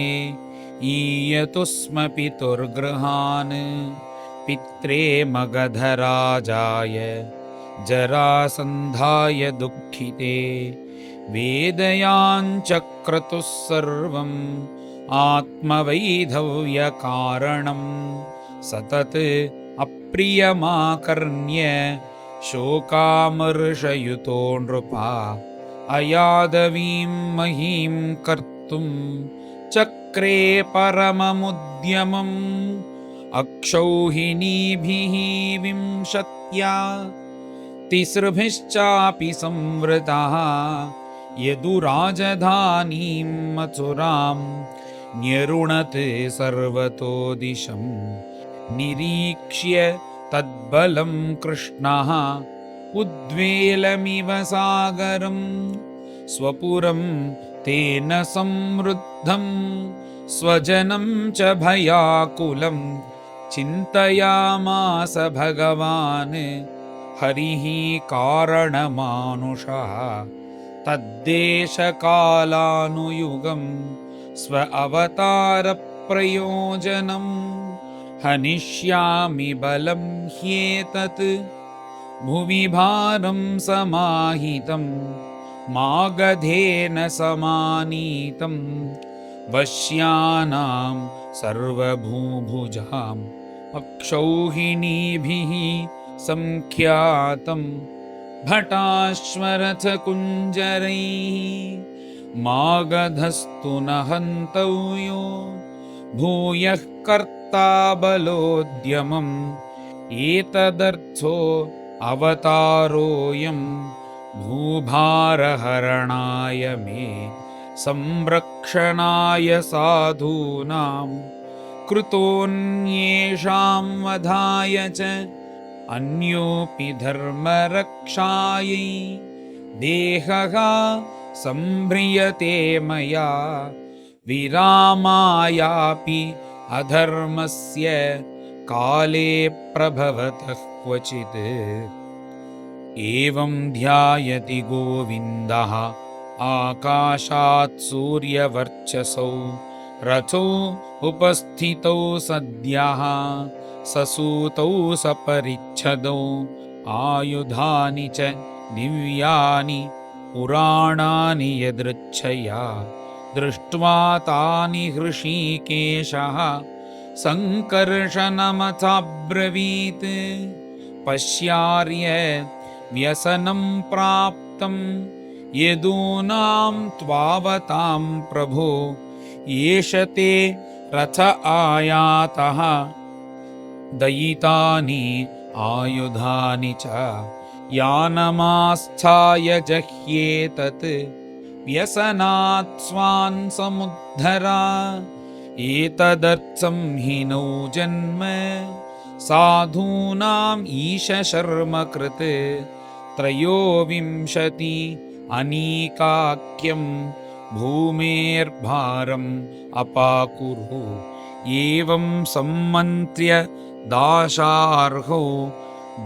ईयतु स्म पितुर्गृहान् पित्रे मगधराजाय जरासन्धाय दुःखिते वेदयाञ्चक्रतुः सर्वम् आत्मवैधव्यकारणम् सतत अप्रियमाकर्ण्य शोकामर्षयुतो नृपा अयादवीं महीं कर्तुं चक्रे परममुद्यमम् अक्षौहिणीभिः विंशत्या तिसृभिश्चापि संवृताः यदुराजधानीं मथुरां न्यरुणते सर्वतो दिशम् निरीक्ष्य तद्बलं कृष्णः उद्वेलमिव सागरं स्वपुरं तेन संवृद्धं स्वजनं च भयाकुलं चिन्तयामास भगवान् हरिः कारणमानुषः तद्देशकालानुयुगं स्व अवतारप्रयोजनं हनिष्यामि बलं ह्येतत् भुवि भारं समाहितं मागधेन समानीतं वश्यानां सर्वभूभुजाम् अक्षौहिणीभिः संख्यातं भटाश्वरथकुञ्जरैः मागधस्तु न हन्तव्यो भूयः कर्ता बलोद्यमम् एतदर्थो अवतारोऽयं भूभारहरणाय मे संरक्षणाय साधूनां कृतोऽन्येषां वधाय च अन्योऽपि धर्मरक्षायै देहः सम्भ्रियते मया विरामायापि अधर्मस्य काले प्रभवतः क्वचित् एवं ध्यायति गोविन्दः आकाशात् सूर्यवर्चसौ रथो उपस्थितौ सद्यः ससूतौ सपरिच्छदौ आयुधानि च दिव्यानि पुराणानि यदृच्छया दृष्ट्वा तानि हृषीकेशः सङ्कर्षणमथाब्रवीत् पश्यार्य व्यसनं प्राप्तं यदूनां त्वावतां प्रभो एष ते रथ आयातः दयितानि आयुधानि च यानमास्थाय जह्येतत् व्यसनात् स्वान् समुद्धरा एतदर्थं हीनौ जन्म साधूनाम् ईशशर्म कृत् त्रयोविंशति अनीकाख्यं भूमेर्भारम् अपाकुरु एवं सम्मन्त्र्य दाशार्हौ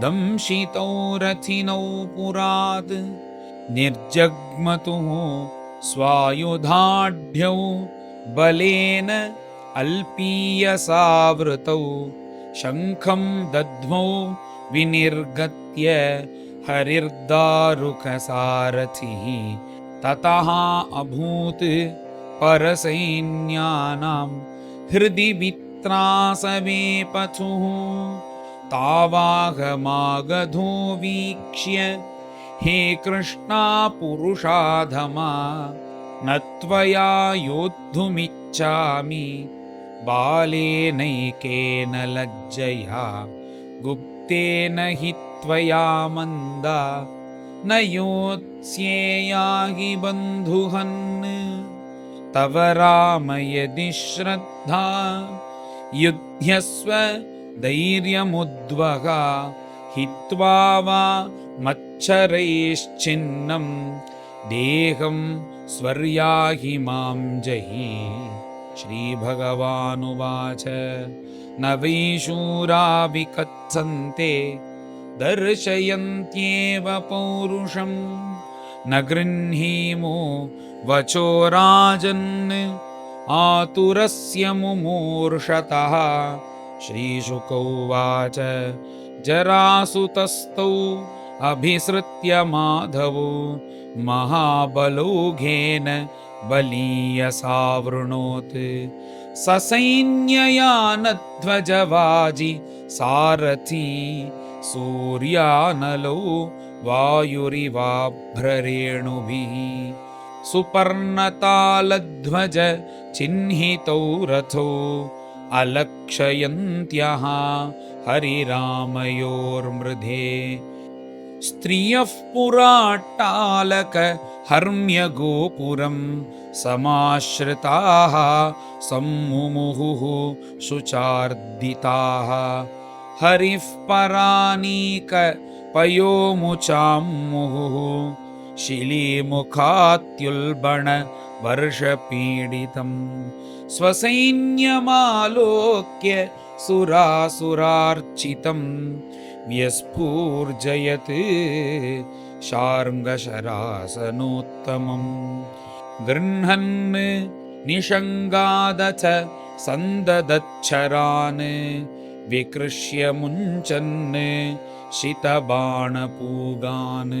दंशितौ रथिनौ पुरात् निर्जग्मतुः स्वायुधाढ्यौ बलेन अल्पीयसावृतौ शङ्खं दद्मौ विनिर्गत्य हरिर्दारुकसारथिः ततः अभूत् परसैन्यानां हृदि वित्रासवेपथुः तावाहमागधो वीक्ष्य हे कृष्णा पुरुषाधमा न त्वया योद्धुमिच्छामि बालेनैकेन लज्जया गुप्तेन हि त्वया मन्दा न योत्स्येया हि बन्धुहन् तव राम यदि श्रद्धा युध्यस्व धैर्यमुद्वगा हित्वा वा मच्छरैश्चिन्नं देहं स्वर्याहि मां जहि श्रीभगवानुवाच न वै शूरा विकत्सन्ते दर्शयन्त्येव पौरुषं न गृह्णीमो वचो राजन् आतुरस्य मुमूर्षतः श्रीशुक उवाच जरासुतस्तौ अभिसृत्य माधवो महाबलौघेन बलीयसावृणोत् ससैन्ययानध्वजवाजि सारथी सूर्यानलौ वायुरिवाभ्ररेणुभिः सुपर्णतालध्वज चिह्नितौ रथो अलक्षयन्त्यः हरिरामयोर्मृधे स्त्रियः पुराट्टालक हर्म्यगोपुरं समाश्रिताः सम्मुमुहुः शुचार्दिताः हरिः परानीक पयोमुचां मुहुः शिलीमुखात्युल्बण वर्षपीडितं स्वसैन्यमालोक्य सुरासुरार्चितं व्यस्फूर्जयत् शार्ङ्गशरासनोत्तमं गृह्णन् निषङ्गादथ सन्ददच्छरान् विकृष्य मुञ्चन् शितबाणपूगान्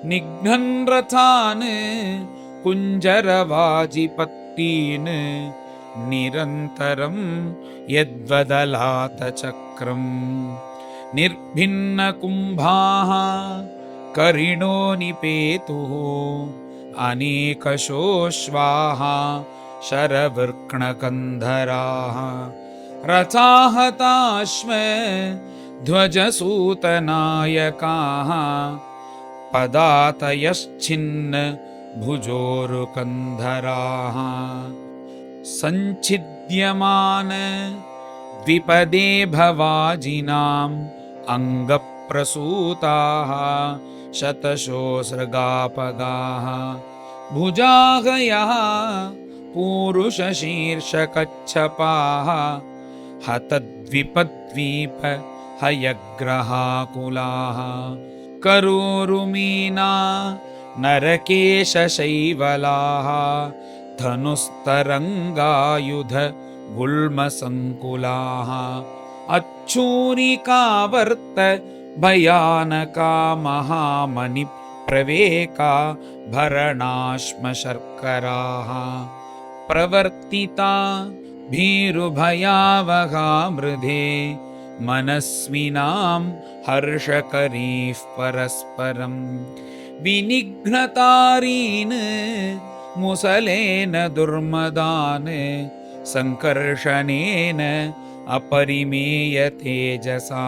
निघ्नन् रथान् कुञ्जरवाजिपत्तीन् निरन्तरं यद्वदलातचक्रम् निर्भिन्नकुम्भाः करिणो निपेतुः अनेकशोश्वाः शरवृक्णकन्धराः रथाहताश्म ध्वजसूतनायकाः पदातयश्चिन्न भुजोरुकन्धराः सञ्छिद्यमान द्विपदे भवाजिनाम् अङ्गप्रसूताः शतशोऽसृगापगाः भुजागयः पूरुषशीर्षकच्छपाः हतद्विपद्वीप हयग्रहाकुलाः करोरुमीना नरकेशशैवलाः धनुस्तरङ्गायुध गुल्मसङ्कुलाः अच्छूरिकावर्त भयानका महामणिप्रवेका भरणाश्मशर्कराः प्रवर्तिता भीरुभयावहा मृधे मनस्विनां हर्षकरीः परस्परं विनिघ्नतारीन् मुसलेन दुर्मदान् संकर्षणेन अपरिमेय तेजसा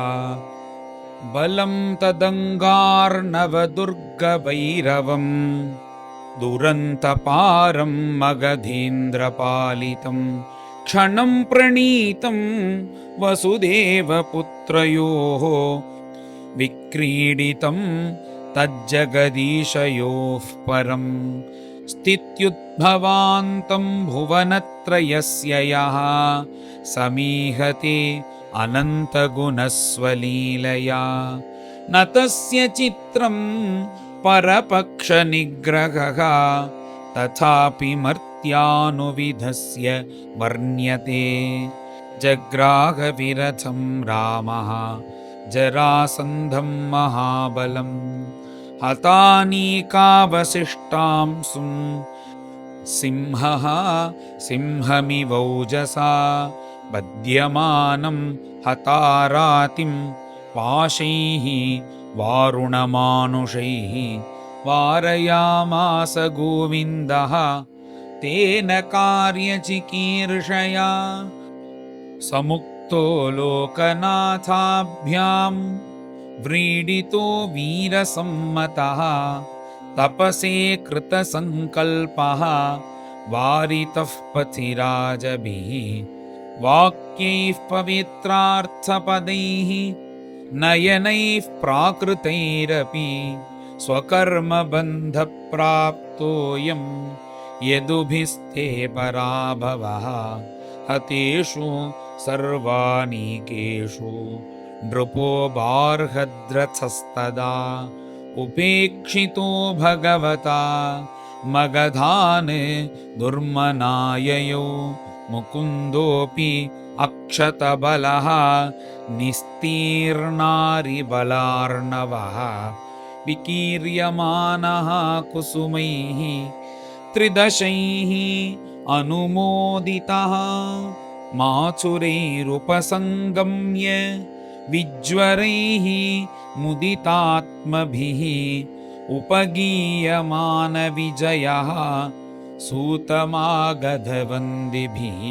बलं तदङ्गार्णवदुर्गभैरवं दुरन्तपारं मगधीन्द्रपालितं क्षणं प्रणीतं वसुदेवपुत्रयोः विक्रीडितं तज्जगदीशयोः परं स्थित्युद्भवान्तं भुवनत्रयस्य यः समीहते अनन्तगुणस्वलीलया न तस्य चित्रं परपक्षनिग्रहः तथापि मर्त्यानुविधस्य वर्ण्यते जग्राहविरथं रामः जरासन्धं महाबलं हतानीकावशिष्टांसुं सिंहः सिंहमिवौजसा बध्यमानं हतारातिं पाशैः वारुणमानुषैः वारयामास गोविन्दः तेन कार्यचिकीर्षया समुक्तो लोकनाथाभ्यां व्रीडितो वीरसम्मतः तपसे कृतसङ्कल्पः वारितः पथिराजभिः वाक्यैः पवित्रार्थपदैः नयनैः प्राकृतैरपि स्वकर्मबन्धप्राप्तोऽयं यदुभिस्ते पराभवः हतेषु सर्वानीकेषु नृपो बार्हद्रथस्तदा उपेक्षितो भगवता मगधान् दुर्मनाययो मुकुन्दोऽपि अक्षतबलः निस्तीर्णारिबलार्णवः विकीर्यमानः कुसुमैः त्रिदशैः अनुमोदितः माचुरैरुपसङ्गम्य विज्वरैः मुदितात्मभिः उपगीयमानविजयः सूतमागधवन्दिभिः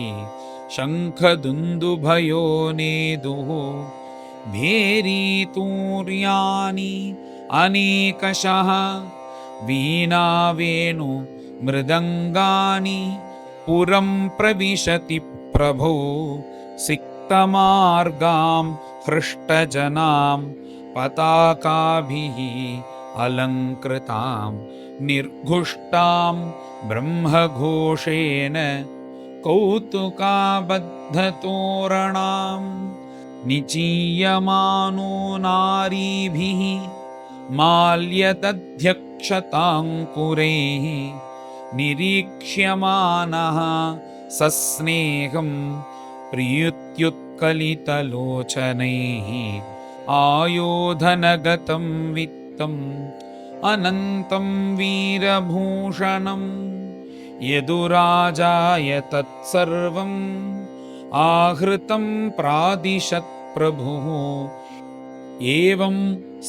शङ्खदुन्दुभयो नेदुः भेरीतूर्यानि अनेकशः वीणावेणु मृदङ्गानि पुरं प्रविशति प्रभो सिक्तमार्गां हृष्टजनां पताकाभिः अलङ्कृतां निर्घुष्टां ब्रह्मघोषेण कौतुकाबद्धतोरणां निचीयमानो नारीभिः माल्यदध्यक्षताङ्कुरैः निरीक्ष्यमानः सस्नेहं प्रियुत्युत्कलितलोचनैः आयोधनगतं वित्तम् अनन्तं वीरभूषणं यदुराजाय तत्सर्वम् आहृतं प्रादिशत् प्रभुः एवं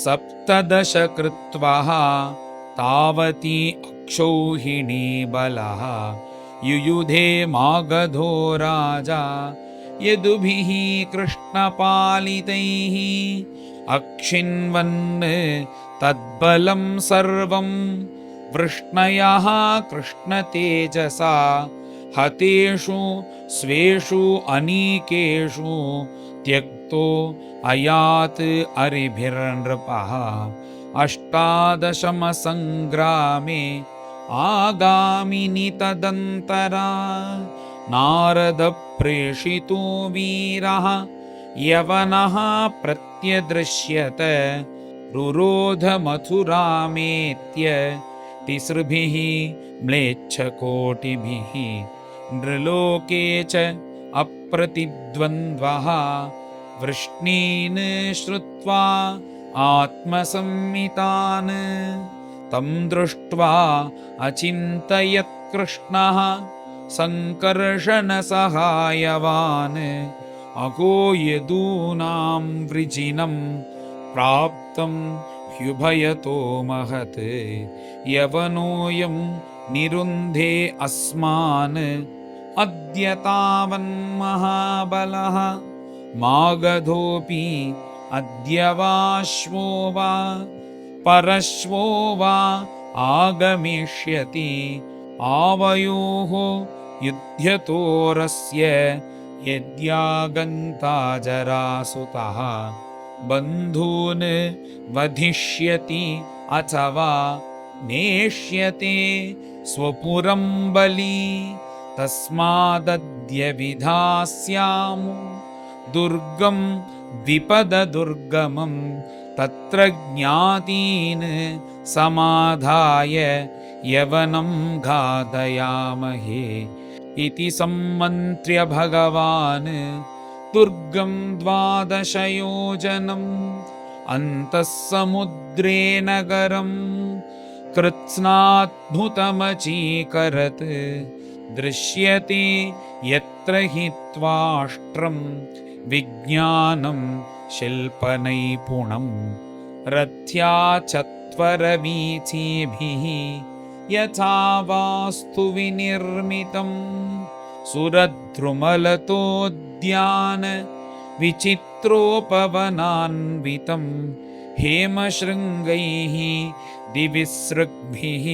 17 कृत्वा तावती अक्षौहिणी बलः युयुधे मागधो राजा यदुभिः कृष्णपालितैः अक्षिन्वन् तद्बलं सर्वं वृष्णयः कृष्णतेजसा हतेषु स्वेषु अनीकेषु त्यक्तो अयात् अरिभिर्नृपः 18 संग्रामे आगामिनि तदन्तरा नारद प्रेषितो वीरः यवनः प्रत्यदृश्यत रुरोध मथुरामेत्य तिसृभिः म्लेच्छकोटिभिः नृलोके च अप्रतिद्वन्द्वः वृष्णीन् श्रुत्वा आत्मसंमितान् तं दृष्ट्वा अचिन्तयत् कृष्णः सङ्कर्षणसहायवान् अहो यदूनां वृजिनं प्राप्तं ह्युभयतो महत् यवनोऽयं निरुन्धे अस्मान् अद्य तावन्महाबलः मागधोऽपि अद्य वाश्वो वा परश्वो वा आगमिष्यति आवयोः युध्यतोरस्य यद्यागन्ता जरासुतः बन्धून् वधिष्यति अथवा नेष्यते स्वपुरं बली तस्मादद्य विधास्यामो दुर्गं द्विपददुर्गमं तत्र ज्ञातीन् समाधाय यवनं घातयामहे इति सम्मन्त्र्य भगवान् दुर्गं 12 योजनम् अन्तः समुद्रे नगरं कृत्स्नाद्भुतमचीकरत् दृश्यते यत्र हि त्वाष्ट्रं विज्ञानं शिल्पनैपुणं रथ्या चत्वरवीथीभिः यथा वास्तु विनिर्मितं सुरद्रुमलतोद्यान विचित्रोपवनान्वितं हेमशृङ्गैः दिविसृग्भिः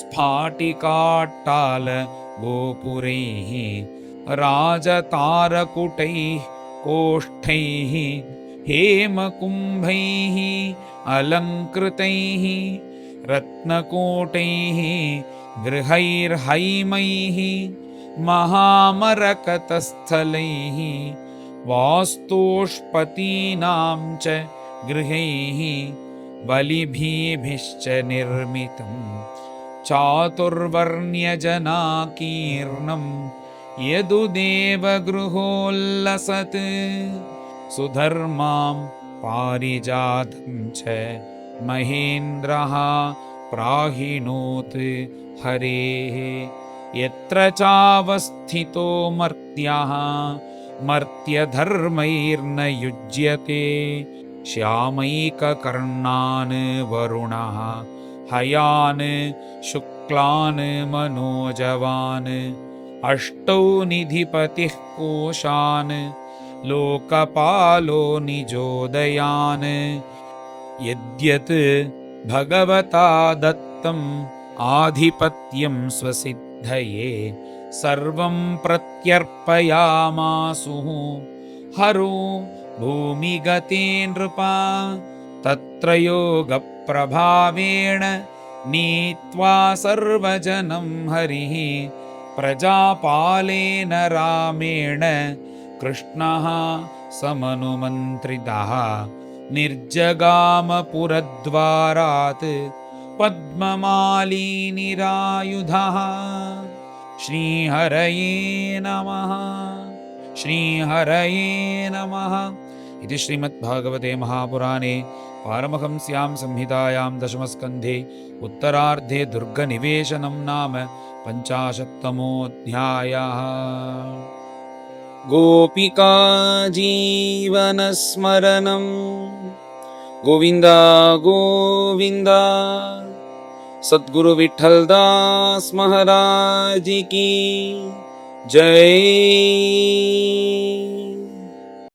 स्फाटिकाट्टालगोपुरैः राजतारकुटैः कोष्ठैः हेमकुम्भैः अलङ्कृतैः रत्नकोटैः गृहैर्हैमैः महामरकतस्थलैः वास्तोष्पतीनां च गृहैः बलिभिश्च निर्मितं चातुर्वर्ण्यजनाकीर्णं यदुदेवगृहोल्लसत् सुधर्मां पारिजातं च महेन्द्रः प्राहिणोत् हरेः। यत्र चावस्थितो मर्त्यः मर्त्यधर्मैर्न युज्यते श्यामैककर्णान् वरुणः हयान् शुक्लान् मनोजवान् अष्टौ निधिपतिः कोशान् लोकपालो निजोदयान्। यद्यत् भगवता दत्तम् आधिपत्यं स्वसिद्धये सर्वं प्रत्यर्पयामासुः हरो भूमिगते नृपा। तत्र योगप्रभावेण नीत्वा सर्वजनं हरिः प्रजापालेन रामेण कृष्णः समनुमन्त्रितः निर्जगामपुरद्वारात् पद्ममालीनिरायुधः। श्रीहरये नमः। श्रीहरये नमः। इति श्रीमद्भागवते महापुराणे पारमहंस्यां संहितायां दशमस्कन्धे उत्तरार्धे दुर्गनिवेशनं नाम 50तमोऽध्यायः।
गोपिका जीवनस्मरणं गोविन्द गोविन्द। सद्गुरु विठ्ठलदास महाराज की जय।